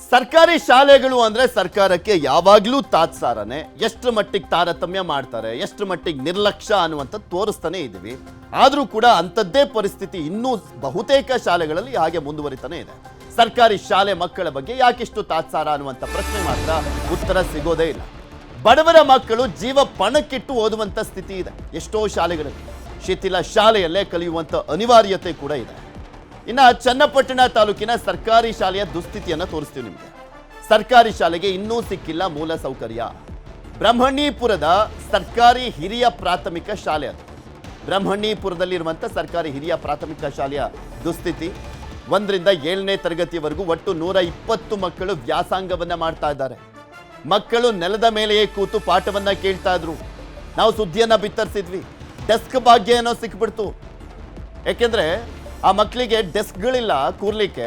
ಸರ್ಕಾರಿ ಶಾಲೆಗಳು ಅಂದ್ರೆ ಸರ್ಕಾರಕ್ಕೆ ಯಾವಾಗ್ಲೂ ತಾತ್ಸಾರನೆ. ಎಷ್ಟು ಮಟ್ಟಿಗೆ ತಾರತಮ್ಯ ಮಾಡ್ತಾರೆ, ಎಷ್ಟು ಮಟ್ಟಿಗೆ ನಿರ್ಲಕ್ಷ್ಯ ಅನ್ನುವಂಥದ್ದು ತೋರಿಸ್ತಾನೆ ಇದ್ದೀವಿ. ಆದರೂ ಕೂಡ ಅಂಥದ್ದೇ ಪರಿಸ್ಥಿತಿ ಇನ್ನೂ ಬಹುತೇಕ ಶಾಲೆಗಳಲ್ಲಿ ಹಾಗೆ ಮುಂದುವರಿತಾನೆ ಇದೆ. ಸರ್ಕಾರಿ ಶಾಲೆ ಮಕ್ಕಳ ಬಗ್ಗೆ ಯಾಕಿಷ್ಟು ತಾತ್ಸಾರ ಅನ್ನುವಂಥ ಪ್ರಶ್ನೆ ಮಾತ್ರ ಉತ್ತರ ಸಿಗೋದೇ ಇಲ್ಲ. ಬಡವರ ಮಕ್ಕಳು ಜೀವ ಪಣಕ್ಕಿಟ್ಟು ಓದುವಂಥ ಸ್ಥಿತಿ ಇದೆ. ಎಷ್ಟೋ ಶಾಲೆಗಳಲ್ಲಿ ಶಿಥಿಲ ಶಾಲೆಯಲ್ಲೇ ಕಲಿಯುವಂಥ ಅನಿವಾರ್ಯತೆ ಕೂಡ ಇದೆ. ಇನ್ನು ಚನ್ನಪಟ್ಟಣ ತಾಲೂಕಿನ ಸರ್ಕಾರಿ ಶಾಲೆಯ ದುಸ್ಥಿತಿಯನ್ನು ತೋರಿಸ್ತೀವಿ ನಿಮಗೆ. ಸರ್ಕಾರಿ ಶಾಲೆಗೆ ಇನ್ನೂ ಸಿಕ್ಕಿಲ್ಲ ಮೂಲ ಸೌಕರ್ಯ. ಬ್ರಹ್ಮಣೀಪುರದ ಸರ್ಕಾರಿ ಹಿರಿಯ ಪ್ರಾಥಮಿಕ ಶಾಲೆ ಅದು. ಬ್ರಹ್ಮಣೀಪುರದಲ್ಲಿರುವಂಥ ಸರ್ಕಾರಿ ಹಿರಿಯ ಪ್ರಾಥಮಿಕ ಶಾಲೆಯ ದುಸ್ಥಿತಿ 1ರಿಂದ 7ನೇ ತರಗತಿಯವರೆಗೂ ಒಟ್ಟು 120 ಮಕ್ಕಳು ವ್ಯಾಸಂಗವನ್ನ ಮಾಡ್ತಾ ಇದ್ದಾರೆ. ಮಕ್ಕಳು ನೆಲದ ಮೇಲೆಯೇ ಕೂತು ಪಾಠವನ್ನ ಕೇಳ್ತಾ ಇದ್ರು. ನಾವು ಸುದ್ದಿಯನ್ನ ಬಿತ್ತರಿಸಿದ್ವಿ. ಡೆಸ್ಕ್ ಭಾಗ್ಯ ಏನೋ ಸಿಕ್ಬಿಡ್ತು. ಯಾಕೆಂದ್ರೆ ಆ ಮಕ್ಕಳಿಗೆ ಡೆಸ್ಕ್ಗಳಿಲ್ಲ, ಕೂರ್ಲಿಕ್ಕೆ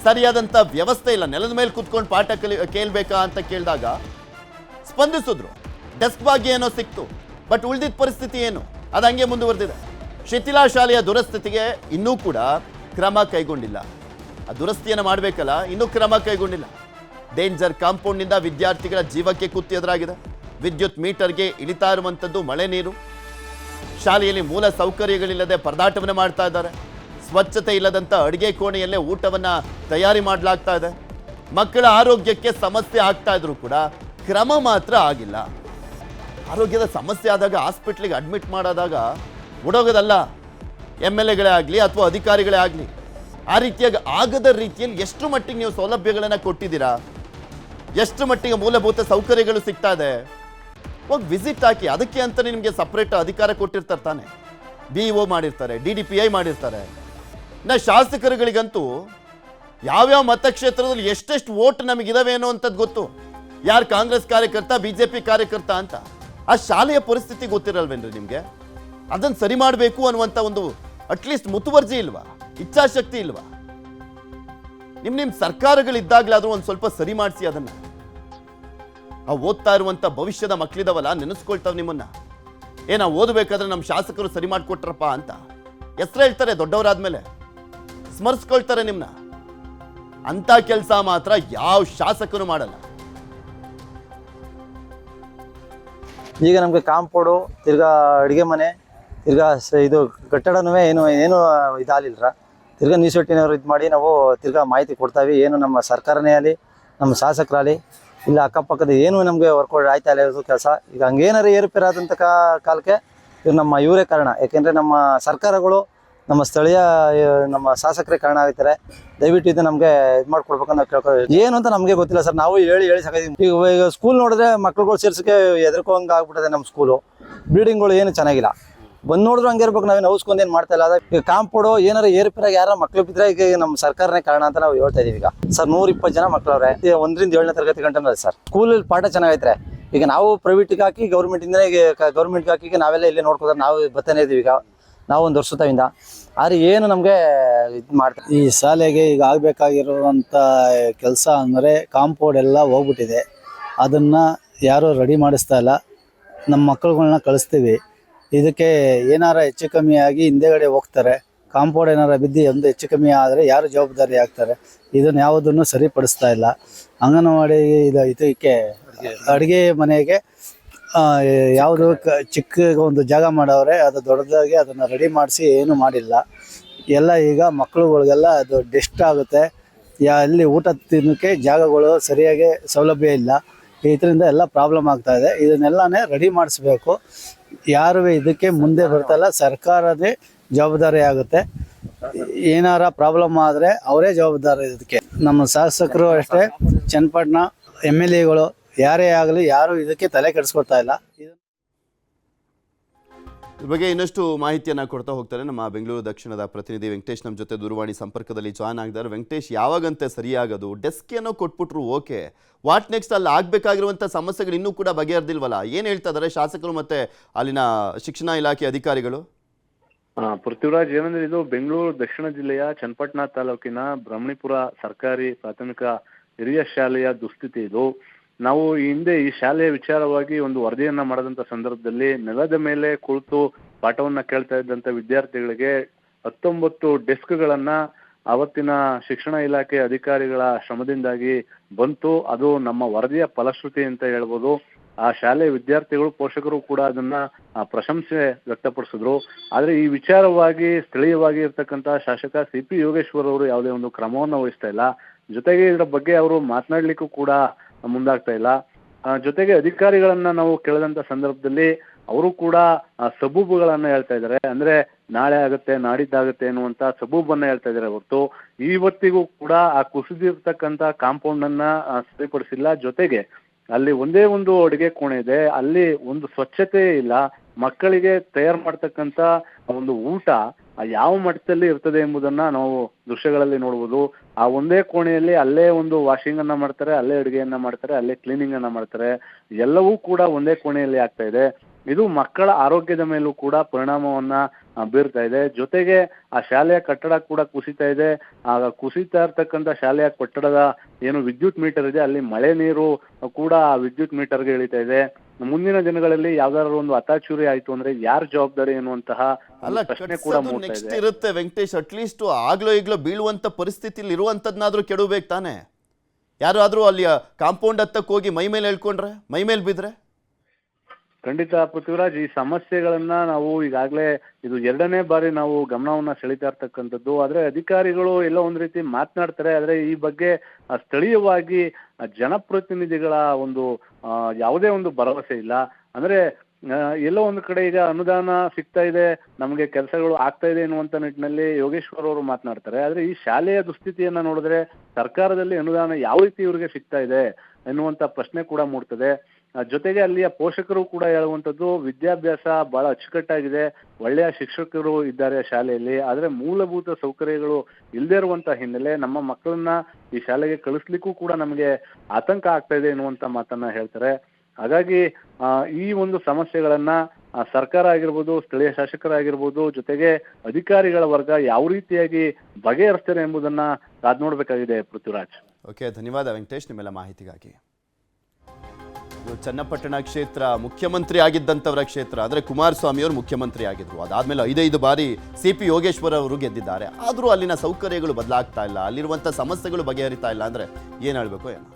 ಸರಿಯಾದಂಥ ವ್ಯವಸ್ಥೆ ಇಲ್ಲ. ನೆಲದ ಮೇಲೆ ಕೂತ್ಕೊಂಡು ಪಾಠ ಕೇಳಬೇಕಾ ಅಂತ ಕೇಳಿದಾಗ ಸ್ಪಂದಿಸಿದ್ರು. ಡೆಸ್ಕ್ ಭಾಗ್ಯ ಏನೋ ಸಿಕ್ತು, ಬಟ್ ಉಳಿದಿದ್ದ ಪರಿಸ್ಥಿತಿ ಏನು ಅದು ಹಂಗೆ ಮುಂದುವರೆದಿದೆ. ಶಿಥಿಲಾ ಶಾಲೆಯ ದುರಸ್ಥಿತಿಗೆ ಇನ್ನೂ ಕೂಡ ಕ್ರಮ ಕೈಗೊಂಡಿಲ್ಲ. ಆ ದುರಸ್ತಿಯನ್ನು ಮಾಡಬೇಕಲ್ಲ, ಇನ್ನೂ ಕ್ರಮ ಕೈಗೊಂಡಿಲ್ಲ. ಡೇಂಜರ್ ಕಾಂಪೌಂಡ್ನಿಂದ ವಿದ್ಯಾರ್ಥಿಗಳ ಜೀವಕ್ಕೆ ಕುತ್ತು ಎದುರಾಗಿದೆ. ವಿದ್ಯುತ್ ಮೀಟರ್ಗೆ ಇಳಿತಾ ಇರುವಂಥದ್ದು ಮಳೆ ನೀರು. ಶಾಲೆಯಲ್ಲಿ ಮೂಲ ಸೌಕರ್ಯಗಳಿಲ್ಲದೆ ಪರದಾಟವನ್ನು ಮಾಡ್ತಾ ಇದ್ದಾರೆ. ಸ್ವಚ್ಛತೆ ಇಲ್ಲದಂಥ ಅಡುಗೆ ಕೋಣೆಯಲ್ಲೇ ಊಟವನ್ನು ತಯಾರಿ ಮಾಡಲಾಗ್ತಾ ಇದೆ. ಮಕ್ಕಳ ಆರೋಗ್ಯಕ್ಕೆ ಸಮಸ್ಯೆ ಆಗ್ತಾ ಇದ್ರು ಕೂಡ ಕ್ರಮ ಮಾತ್ರ ಆಗಿಲ್ಲ. ಆರೋಗ್ಯದ ಸಮಸ್ಯೆ ಆದಾಗ ಹಾಸ್ಪಿಟ್ಲಿಗೆ ಅಡ್ಮಿಟ್ ಮಾಡೋದಾಗ ಓಡೋಗೋದಲ್ಲ MLAಗಳೇ ಆಗಲಿ ಅಥವಾ ಅಧಿಕಾರಿಗಳೇ ಆಗಲಿ. ಆ ರೀತಿಯಾಗಿ ಆಗದ ರೀತಿಯಲ್ಲಿ ಎಷ್ಟು ಮಟ್ಟಿಗೆ ನೀವು ಸೌಲಭ್ಯಗಳನ್ನು ಕೊಟ್ಟಿದ್ದೀರಾ, ಎಷ್ಟು ಮಟ್ಟಿಗೆ ಮೂಲಭೂತ ಸೌಕರ್ಯಗಳು ಸಿಗ್ತಾ ಇದೆ, ಹೋಗಿ ವಿಸಿಟ್ ಹಾಕಿ. ಅದಕ್ಕೆ ಅಂತಲೇ ನಿಮಗೆ ಸಪ್ರೇಟ್ ಅಧಿಕಾರ ಕೊಟ್ಟಿರ್ತಾರೆ ತಾನೆ. BO ಮಾಡಿರ್ತಾರೆ, DDPI ಮಾಡಿರ್ತಾರೆ. ಇನ್ನು ಶಾಸಕರುಗಳಿಗಂತೂ ಯಾವ್ಯಾವ ಮತಕ್ಷೇತ್ರದಲ್ಲಿ ಎಷ್ಟೆಷ್ಟು ವೋಟ್ ನಮಗಿದಾವೆ ಅನ್ನೋ ಅಂಥದ್ದು ಗೊತ್ತು. ಯಾರು ಕಾಂಗ್ರೆಸ್ ಕಾರ್ಯಕರ್ತ, BJP ಕಾರ್ಯಕರ್ತ ಅಂತ. ಆ ಶಾಲೆಯ ಪರಿಸ್ಥಿತಿ ಗೊತ್ತಿರಲ್ವೇನ್ರಿ ನಿಮಗೆ? ಅದನ್ನು ಸರಿ ಮಾಡಬೇಕು ಅನ್ನುವಂಥ ಒಂದು ಅಟ್ಲೀಸ್ಟ್ ಮುತುವರ್ಜಿ ಇಲ್ವಾ, ಇಚ್ಛಾಶಕ್ತಿ ಇಲ್ವಾ? ನಿಮ್ಮ ಸರ್ಕಾರಗಳಿದ್ದಾಗಲಾದ್ರೂ ಒಂದು ಸ್ವಲ್ಪ ಸರಿ ಮಾಡಿಸಿ ಅದನ್ನು. ಆ ಓದ್ತಾ ಇರುವಂಥ ಭವಿಷ್ಯದ ಮಕ್ಕಳಿದಾವಲ್ಲ, ನೆನೆಸ್ಕೊಳ್ತಾವೆ ನಿಮ್ಮನ್ನ. ನಾವು ಓದಬೇಕಾದ್ರೆ ನಮ್ಮ ಶಾಸಕರು ಸರಿ ಮಾಡಿಕೊಟ್ರಪ್ಪ ಅಂತ ಹೆಸರು ಹೇಳ್ತಾರೆ. ದೊಡ್ಡವರಾದ್ಮೇಲೆ ಸ್ಮರಿಸ್ಕೊಳ್ತಾರೆ ನಿಮ್ಮನ್ನ. ಅಂಥ ಕೆಲಸ ಮಾತ್ರ ಯಾವ ಶಾಸಕರು ಮಾಡಲ್ಲ. ಈಗ ನಮಗೆ ಕಾಂಪೌಂಡು, ತಿರ್ಗಾ ಅಡುಗೆ ಮನೆ, ತಿರ್ಗಾ ಇದು ಕಟ್ಟಡನೂ ಏನು ಇದಾಗಲಿಲ್ಲ. ತಿರ್ಗಾ ನೀಸೊಟ್ಟಿನವ್ರು ಇದು ಮಾಡಿ ನಾವು ತಿರ್ಗಾ ಮಾಹಿತಿ ಕೊಡ್ತಾವೆ. ಏನು ನಮ್ಮ ಸರ್ಕಾರನೇ ಆಗಲಿ, ನಮ್ಮ ಶಾಸಕರಾಗಲಿ, ಇಲ್ಲ ಅಕ್ಕಪಕ್ಕದ ಏನು ನಮಗೆ ವರ್ಕೌಟ್ ಆಯ್ತಾ ಇಲ್ಲ ಇರೋದು ಕೆಲಸ. ಈಗ ಹಂಗೇನಾರು ಏರುಪೇರಾದಂಥ ಕಾಲಕ್ಕೆ ಇವ್ರು ಇವರೇ ಕಾರಣ. ಯಾಕೆಂದರೆ ನಮ್ಮ ಸರ್ಕಾರಗಳು ನಮ್ಮ ಸ್ಥಳೀಯ ನಮ್ಮ ಶಾಸಕರೇ ಕಾರಣ ಆಗ್ತಾರೆ. ದಯವಿಟ್ಟು ಇದು ನಮಗೆ ಇದು ಮಾಡ್ಕೊಡ್ಬೇಕಂತ ನಾವು ಕೇಳ್ಕೊಳ್ಳಿ. ಏನು ಅಂತ ನಮಗೆ ಗೊತ್ತಿಲ್ಲ ಸರ್. ನಾವು ಹೇಳಿ ಸಾಕಿದ್ವಿ. ಈಗ ಸ್ಕೂಲ್ ನೋಡಿದ್ರೆ ಮಕ್ಳುಗಳು ಸೇರ್ಸಕ್ಕೆ ಹೆದರ್ಕೋಂಗೆ ಆಗ್ಬಿಟ್ಟಿದೆ. ನಮ್ಮ ಸ್ಕೂಲು ಬಿಲ್ಡಿಂಗ್ಗಳು ಏನು ಚೆನ್ನಾಗಿಲ್ಲ. ಬಂದು ನೋಡಿದ್ರು ಹಂಗೆ ಇರ್ಬೇಕು. ನಾವೇನು ಔಸ್ಕೊಂಡು ಏನು ಮಾಡ್ತಾ ಇಲ್ಲ. ಈಗ ಕಾಂಪೌಂಡು ಏನಾರು ಏರುಪೇರಾಗಿ ಯಾರು ಮಕ್ಳು ಬಿದ್ದರೆ ಈಗ ನಮ್ಮ ಸರ್ಕಾರನೇ ಕಾರಣ ಅಂತ ನಾವು ಹೇಳ್ತಾ ಇದೀವಿ. ಈಗ ಸರ್ 120 ಜನ ಮಕ್ಕಳವ್ರೆ. 1ರಿಂದ 7ನೇ ತರಗತಿ ಗಂಟೆ ಸರ್ ಸ್ಕೂಲಲ್ಲಿ ಪಾಠ ಚೆನ್ನಾಗೈತ್ರೆ. ಈಗ ನಾವು ಪ್ರೈವೇಟಿಗೆ ಹಾಕಿ ಗೌರ್ಮೆಂಟಿಂದ ಗೌರ್ಮೆಂಟ್ಗೆ ಹಾಕಿ ನಾವೆಲ್ಲ ಇಲ್ಲೇ ನೋಡ್ಕೋದ್ರೆ ನಾವು ಬರ್ತಾನೆ ಇದೀವಿ. ಈಗ ನಾವು 1 ವರ್ಷದಿಂದ ಆದರೆ ಏನು ನಮಗೆ ಇದು ಮಾಡ್ತೀವಿ. ಈ ಶಾಲೆಗೆ ಈಗ ಆಗಬೇಕಾಗಿರುವಂಥ ಕೆಲಸ ಅಂದರೆ ಕಾಂಪೌಂಡ್ ಎಲ್ಲ ಹೋಗ್ಬಿಟ್ಟಿದೆ. ಅದನ್ನು ಯಾರೂ ರೆಡಿ ಮಾಡಿಸ್ತಾ ಇಲ್ಲ. ನಮ್ಮ ಮಕ್ಕಳುಗಳ್ನ ಕಳಿಸ್ತೀವಿ. ಇದಕ್ಕೆ ಏನಾರ ಹೆಚ್ಚು ಕಮ್ಮಿ ಆಗಿ ಹಿಂದೆಗಡೆ ಹೋಗ್ತಾರೆ. ಕಾಂಪೌಂಡ್ ಏನಾರ ಬಿದ್ದು ಒಂದು ಹೆಚ್ಚು ಕಮ್ಮಿ ಆದರೆ ಯಾರು ಜವಾಬ್ದಾರಿ ಆಗ್ತಾರೆ? ಇದನ್ನು ಯಾವುದನ್ನು ಸರಿಪಡಿಸ್ತಾ ಇಲ್ಲ. ಅಂಗನವಾಡಿ ಇದಕ್ಕೆ ಅಡುಗೆ ಮನೆಗೆ ಯಾವುದು ಚಿಕ್ಕ ಒಂದು ಜಾಗ ಮಾಡವ್ರೆ. ಅದು ದೊಡ್ಡದಾಗಿ ಅದನ್ನು ರೆಡಿ ಮಾಡಿಸಿ ಏನೂ ಮಾಡಿಲ್ಲ. ಎಲ್ಲ ಈಗ ಮಕ್ಕಳುಗಳಿಗೆಲ್ಲ ಅದು ಡೆಸ್ಟ್ ಆಗುತ್ತೆ. ಅಲ್ಲಿ ಊಟ ತಿನ್ನೋಕ್ಕೆ ಜಾಗಗಳು ಸರಿಯಾಗಿ ಸೌಲಭ್ಯ ಇಲ್ಲ. ಇದರಿಂದ ಎಲ್ಲ ಪ್ರಾಬ್ಲಮ್ ಆಗ್ತಾಯಿದೆ. ಇದನ್ನೆಲ್ಲನೇ ರೆಡಿ ಮಾಡಿಸ್ಬೇಕು. ಯಾರು ಇದಕ್ಕೆ ಮುಂದೆ ಬರ್ತಾಯಿಲ್ಲ. ಸರ್ಕಾರದೇ ಜವಾಬ್ದಾರಿ ಆಗುತ್ತೆ. ಏನಾರ ಪ್ರಾಬ್ಲಮ್ ಆದರೆ ಅವರೇ ಜವಾಬ್ದಾರಿ. ಇದಕ್ಕೆ ನಮ್ಮ ಶಾಸಕರು ಅಷ್ಟೇ, ಚನ್ನಪಟ್ಟಣ MLAಗಳು ಯಾರೇ ಆಗಲಿ ಯಾರು ಇದಕ್ಕೆ ತಲೆ ಕೆಡಿಸ್ಕೊಳ್ತಾ ಇಲ್ಲ. ಇದ್ರ ಬಗ್ಗೆ ಇನ್ನಷ್ಟು ಮಾಹಿತಿಯನ್ನು ಕೊಡ್ತಾ ಹೋಗ್ತಾರೆ ನಮ್ಮ ಬೆಂಗಳೂರು ದಕ್ಷಿಣದ ಪ್ರತಿನಿಧಿ ವೆಂಕಟೇಶ್. ನಮ್ಮ ಜೊತೆ ದೂರವಾಣಿ ಸಂಪರ್ಕದಲ್ಲಿ ಜಾಯ್ನ್ ಆಗಿದ್ದಾರೆ. ವೆಂಕಟೇಶ್, ಯಾವಾಗಂತೆ ಸರಿಯಾಗೋದು? ಡೆಸ್ಕ್ ಏನೋ ಕೊಟ್ಬಿಟ್ರು, ಓಕೆ, ವಾಟ್ ನೆಕ್ಸ್ಟ್? ಅಲ್ಲಿ ಆಗಬೇಕಾಗಿರುವಂಥ ಸಮಸ್ಯೆಗಳು ಇನ್ನೂ ಕೂಡ ಬಗೆಹರಿದಿಲ್ವಲ್ಲ? ಏನು ಹೇಳ್ತಾ ಇದ್ದಾರೆ ಶಾಸಕರು ಮತ್ತು ಅಲ್ಲಿನ ಶಿಕ್ಷಣ ಇಲಾಖೆ ಅಧಿಕಾರಿಗಳು? ಪೃಥ್ವಿರಾಜ್, ಏನಂದ್ರೆ ಇದು ಬೆಂಗಳೂರು ದಕ್ಷಿಣ ಜಿಲ್ಲೆಯ ಚನ್ನಪಟ್ಟಣ ತಾಲೂಕಿನ ಬ್ರಹ್ಮಣೀಪುರ ಸರ್ಕಾರಿ ಪ್ರಾಥಮಿಕ ಹಿರಿಯ ಶಾಲೆಯ ದುಸ್ಥಿತಿ ಇದು. ನಾವು ಈ ಹಿಂದೆ ಈ ಶಾಲೆಯ ವಿಚಾರವಾಗಿ ಒಂದು ವರದಿಯನ್ನ ಮಾಡದಂತ ಸಂದರ್ಭದಲ್ಲಿ ನೆಲದ ಮೇಲೆ ಕುಳಿತು ಪಾಠವನ್ನ ಕೇಳ್ತಾ ಇದ್ದಂತ ವಿದ್ಯಾರ್ಥಿಗಳಿಗೆ 19 ಡೆಸ್ಕ್ಗಳನ್ನ ಅವತ್ತಿನ ಶಿಕ್ಷಣ ಇಲಾಖೆ ಅಧಿಕಾರಿಗಳ ಶ್ರಮದಿಂದಾಗಿ ಬಂತು. ಅದು ನಮ್ಮ ವರದಿಯ ಫಲಶ್ರುತಿ ಅಂತ ಹೇಳ್ಬೋದು. ಆ ಶಾಲೆಯ ವಿದ್ಯಾರ್ಥಿಗಳು, ಪೋಷಕರು ಕೂಡ ಅದನ್ನ ಪ್ರಶಂಸೆ ವ್ಯಕ್ತಪಡಿಸಿದ್ರು. ಆದ್ರೆ ಈ ವಿಚಾರವಾಗಿ ಸ್ಥಳೀಯವಾಗಿ ಇರ್ತಕ್ಕಂಥ ಶಾಸಕ CP ಯೋಗೇಶ್ವರ್ ಅವರು ಯಾವುದೇ ಒಂದು ಕ್ರಮವನ್ನು ವಹಿಸ್ತಾ ಇಲ್ಲ. ಜೊತೆಗೆ ಇದರ ಬಗ್ಗೆ ಅವರು ಮಾತನಾಡ್ಲಿಕ್ಕೂ ಕೂಡ ಮುಂದಾಗ್ತಾ ಇಲ್ಲ. ಜೊತೆಗೆ ಅಧಿಕಾರಿಗಳನ್ನ ನಾವು ಕೇಳಿದಂತ ಸಂದರ್ಭದಲ್ಲಿ ಅವರು ಕೂಡ ಸಬೂಬುಗಳನ್ನ ಹೇಳ್ತಾ ಇದ್ದಾರೆ. ಅಂದ್ರೆ ನಾಳೆ ಆಗುತ್ತೆ, ನಾಡಿದ್ದಾಗುತ್ತೆ ಅನ್ನುವಂತ ಸಬೂಬನ್ನ ಹೇಳ್ತಾ ಇದ್ದಾರೆ ಹೊರತು ಇವತ್ತಿಗೂ ಕೂಡ ಆ ಕುಸಿದಿರ್ತಕ್ಕಂಥ ಕಾಂಪೌಂಡ್ ಅನ್ನ ಸರಿಪಡಿಸಿಲ್ಲ. ಜೊತೆಗೆ ಅಲ್ಲಿ ಒಂದೇ ಒಂದು ಅಡುಗೆ ಕೋಣೆ ಇದೆ, ಅಲ್ಲಿ ಒಂದು ಸ್ವಚ್ಛತೆ ಇಲ್ಲ. ಮಕ್ಕಳಿಗೆ ತಯಾರು ಮಾಡ್ತಕ್ಕಂಥ ಒಂದು ಊಟ ಯಾವ ಮಟ್ಟದಲ್ಲಿ ಇರ್ತದೆ ಎಂಬುದನ್ನ ನಾವು ದೃಶ್ಯಗಳಲ್ಲಿ ನೋಡ್ಬೋದು. ಆ ಒಂದೇ ಕೋಣೆಯಲ್ಲಿ ಅಲ್ಲೇ ಒಂದು ವಾಷಿಂಗ್ ಅನ್ನ ಮಾಡ್ತಾರೆ, ಅಲ್ಲೇ ಅಡುಗೆಯನ್ನ ಮಾಡ್ತಾರೆ, ಅಲ್ಲೇ ಕ್ಲೀನಿಂಗ್ ಅನ್ನ ಮಾಡ್ತಾರೆ. ಎಲ್ಲವೂ ಕೂಡ ಒಂದೇ ಕೋಣೆಯಲ್ಲಿ ಆಗ್ತಾ ಇದೆ. ಇದು ಮಕ್ಕಳ ಆರೋಗ್ಯದ ಮೇಲೂ ಕೂಡ ಪರಿಣಾಮವನ್ನ ಬೀರ್ತಾ ಇದೆ. ಜೊತೆಗೆ ಆ ಶಾಲೆಯ ಕಟ್ಟಡ ಕೂಡ ಕುಸಿತಾ ಇದೆ. ಆಗ ಕುಸಿತಾ ಇರ್ತಕ್ಕಂಥ ಶಾಲೆಯ ಕಟ್ಟಡದ ಏನು ವಿದ್ಯುತ್ ಮೀಟರ್ ಇದೆ, ಅಲ್ಲಿ ಮಳೆ ನೀರು ಕೂಡ ಆ ವಿದ್ಯುತ್ ಮೀಟರ್ಗೆ ಇಳಿತಾ ಇದೆ. ಮುಂದಿನ ದಿನಗಳಲ್ಲಿ ಯಾವ್ದಾದ್ರು ಒಂದು ಅತಾಚುರಿ ಆಯ್ತು ಅಂದ್ರೆ ಯಾರ ಜವಾಬ್ದಾರಿ ಎನ್ನುವಂತಹ ಅಲ್ಲ, ಪ್ರಶ್ನೆ ಕೂಡ ಮೂಡ್ತಾ ನೆಕ್ಸ್ಟ್ ಇದೆ. ಇರುತ್ತೆ ವೆಂಕಟೇಶ್. ಅಟ್ಲೀಸ್ಟ್ ಆಗ್ಲೋ ಈಗ್ಲೋ ಬೀಳುವಂತ ಪರಿಸ್ಥಿತಿಲಿ ಇರುವಂತದ್ನಾದ್ರೂ ಕೆಡಬೇಕು ತಾನೆ. ಯಾರಾದ್ರೂ ಅಲ್ಲಿ ಕಾಂಪೌಂಡ್ ಹತ್ತಕ್ಕೆ ಹೋಗಿ ಮೈ ಮೇಲೆ ಹೇಳ್ಕೊಂಡ್ರೆ, ಮೈ ಮೇಲೆ ಬಿದ್ರೆ? ಖಂಡಿತ ಪೃಥ್ವಿರಾಜ್, ಈ ಸಮಸ್ಯೆಗಳನ್ನ ನಾವು ಈಗಾಗಲೇ ಇದು 2ನೇ ಬಾರಿ ನಾವು ಗಮನವನ್ನ ಸೆಳೀತಾ ಇರ್ತಕ್ಕಂಥದ್ದು. ಆದ್ರೆ ಅಧಿಕಾರಿಗಳು ಎಲ್ಲ ಒಂದ್ ರೀತಿ ಮಾತನಾಡ್ತಾರೆ, ಆದ್ರೆ ಈ ಬಗ್ಗೆ ಸ್ಥಳೀಯವಾಗಿ ಜನಪ್ರತಿನಿಧಿಗಳ ಒಂದು ಯಾವುದೇ ಒಂದು ಭರವಸೆ ಇಲ್ಲ. ಅಂದ್ರೆ ಎಲ್ಲೋ ಒಂದು ಕಡೆ ಈಗ ಅನುದಾನ ಸಿಗ್ತಾ ಇದೆ, ನಮಗೆ ಕೆಲಸಗಳು ಆಗ್ತಾ ಇದೆ ಎನ್ನುವಂತ ನಿಟ್ಟಿನಲ್ಲಿ ಯೋಗೇಶ್ವರ್ ಅವರು ಮಾತನಾಡ್ತಾರೆ. ಆದ್ರೆ ಈ ಶಾಲೆಯ ದುಸ್ಥಿತಿಯನ್ನ ನೋಡಿದ್ರೆ ಸರ್ಕಾರದಲ್ಲಿ ಅನುದಾನ ಯಾವ ರೀತಿ ಇವರಿಗೆ ಸಿಗ್ತಾ ಇದೆ ಎನ್ನುವಂತ ಪ್ರಶ್ನೆ ಕೂಡ ಮೂಡ್ತದೆ. ಜೊತೆಗೆ ಅಲ್ಲಿಯ ಪೋಷಕರು ಕೂಡ ಹೇಳುವಂಥದ್ದು ವಿದ್ಯಾಭ್ಯಾಸ ಬಹಳ ಅಚ್ಚುಕಟ್ಟಾಗಿದೆ, ಒಳ್ಳೆಯ ಶಿಕ್ಷಕರು ಇದ್ದಾರೆ ಶಾಲೆಯಲ್ಲಿ, ಆದ್ರೆ ಮೂಲಭೂತ ಸೌಕರ್ಯಗಳು ಇಲ್ಲದೆ ಇರುವಂತ ಹಿನ್ನೆಲೆ ನಮ್ಮ ಮಕ್ಕಳನ್ನ ಈ ಶಾಲೆಗೆ ಕಳಿಸ್ಲಿಕ್ಕೂ ಕೂಡ ನಮಗೆ ಆತಂಕ ಆಗ್ತಾ ಇದೆ ಎನ್ನುವಂತ ಮಾತನ್ನ ಹೇಳ್ತಾರೆ. ಹಾಗಾಗಿ ಈ ಒಂದು ಸಮಸ್ಯೆಗಳನ್ನ ಸರ್ಕಾರ ಆಗಿರ್ಬೋದು, ಸ್ಥಳೀಯ ಶಾಸಕರಾಗಿರ್ಬೋದು, ಜೊತೆಗೆ ಅಧಿಕಾರಿಗಳ ವರ್ಗ ಯಾವ ರೀತಿಯಾಗಿ ಬಗೆಹರಿಸ್ತಾರೆ ಎಂಬುದನ್ನ ಕಾದ್ ನೋಡ್ಬೇಕಾಗಿದೆ ಪೃಥ್ವಿರಾಜ್. ಓಕೆ, ಧನ್ಯವಾದ ವೆಂಕಟೇಶ್ ನಿಮ್ಮೆಲ್ಲ ಮಾಹಿತಿಗಾಗಿ. ಚನ್ನಪಟ್ಟಣ ಕ್ಷೇತ್ರ ಮುಖ್ಯಮಂತ್ರಿ ಆಗಿದ್ದಂಥವರ ಕ್ಷೇತ್ರ. ಅಂದರೆ ಕುಮಾರಸ್ವಾಮಿ ಅವರು ಮುಖ್ಯಮಂತ್ರಿ ಆಗಿದ್ರು, ಅದಾದ್ಮೇಲೆ 5 ಬಾರಿ CP ಯೋಗೇಶ್ವರ್ ಅವರು ಗೆದ್ದಿದ್ದಾರೆ. ಆದರೂ ಅಲ್ಲಿನ ಸೌಕರ್ಯಗಳು ಬದಲಾಗ್ತಾ ಇಲ್ಲ, ಅಲ್ಲಿರುವಂಥ ಸಮಸ್ಯೆಗಳು ಬಗೆಹರಿತಾ ಇಲ್ಲ. ಅಂದರೆ ಏನು ಹೇಳಬೇಕು ಏನೋ.